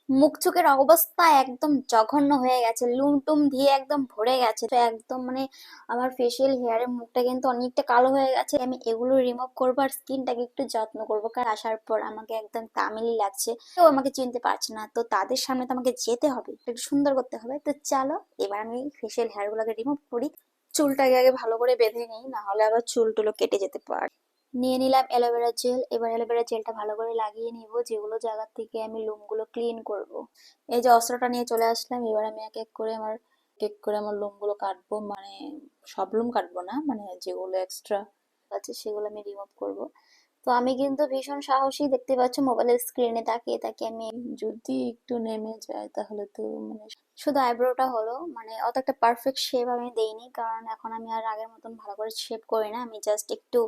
মুখ চোখের অবস্থা একদম জঘন্য হয়ে গেছে, লুম টুম দিয়ে একদম ভরে গেছে, তো একদম মানে আমার ফেসিয়াল হেয়ারের মুখটা কিন্তু অনেকটা কালো হয়ে গেছে। আমি এগুলো রিমুভ করবো আর স্কিনটাকে একটু যত্ন করবো, কারণ আসার পর আমাকে একদম তামিলি লাগছে, কেউ আমাকে চিনতে পারছে না, তো তাদের সামনে তো আমাকে যেতে হবে, একটু সুন্দর করতে হবে। তো চলো এবার আমি ফেসিয়াল হেয়ার গুলোকে রিমুভ করি। চুলটাকে আগে ভালো করে বেঁধে নিই, না হলে আবার চুল টুলো কেটে যেতে পারে। নিয়ে নিলাম অ্যালোভেরা জেল, এবার অ্যালোভেরা জেলটা ভালো করে লাগিয়ে নিব যেগুলো জায়গা থেকে আমি লোমগুলো ক্লিন করব। এই যে অস্ত্রটা নিয়ে চলে আসলাম, এবার আমি এক এক করে আমার লোমগুলো কাটবো, মানে সব লোম কাটবো না, মানে যেগুলো এক্সট্রা আছে সেগুলো আমি রিমুভ করব। তো আমি কিন্তু ভীষণ সাহসী, দেখতে পাচ্ছ মোবাইলের স্ক্রিনে তাকিয়ে তাকিয়ে আমি যদি একটু নেমে যায় তাহলে তো মানে শুধু আইব্রোটা হলো, মানে অত একটা পারফেক্ট শেপ আমি দেইনি, কারণ এখন আমি আর আগের মতন ভালো করে শেপ করি না, আমি জাস্ট একটু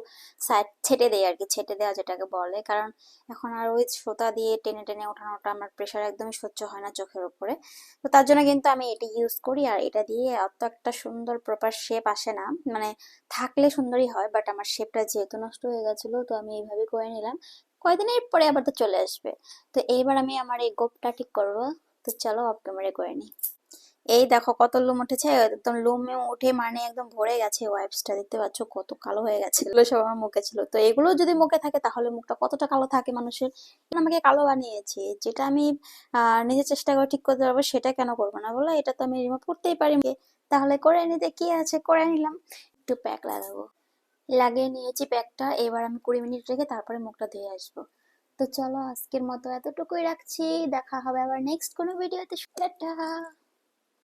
সাইড ছেটে দেই আর কি, ছেটে দেওয়া যেটাকে বলে। কারণ এখন আর ওই সুতা দিয়ে টেনে টেনে ওঠানোটা আমার প্রেশার একদমই সহ্য হয় না চোখের উপরে। তো তার জন্য কিন্তু আমি এটা ইউজ করি, আর এটা দিয়ে অত একটা সুন্দর প্রপার শেপ আসে না, মানে থাকলে সুন্দরই হয়, বাট আমার শেপটা যেহেতু নষ্ট হয়ে গেছিল তো আমি এইভাবে করে নিলাম। কয়দিনের পরে আবার তো চলে আসবে। তো এইবার আমি আমার এই গোপটা ঠিক করবো। তো চলো অফ ক্যামেরা করে নিই। এই দেখো কত লোম উঠেছে, একদম লোমে উঠে মানে একদম ভরে গেছে, ওয়াইপসটা দেখতে পাচ্ছ কত কালো হয়ে গেছে, এগুলো সব আমার মুখে ছিল। তো এগুলো যদি মুখে থাকে তাহলে মুখটা কতটা কালো থাকে মানুষের। আমাকে কালো বানিয়েছে, যেটা আমি নিজের চেষ্টা করে ঠিক করতে পারবো সেটা কেন করবো না বলো, এটা তো আমি রিমুভ করতেই পারি। তাহলে করে নিতে কি আছে, করে নিলাম। একটু প্যাক লাগাবো, লাগিয়ে নিয়েছি প্যাকটা, এবার আমি 20 মিনিট রেখে তারপরে মুখটা ধুয়ে আসবো। তো চলো আজকের মতো এতটুকুই রাখছি, দেখা হবে আবার নেক্সট কোনো ভিডিওতে। টাটা।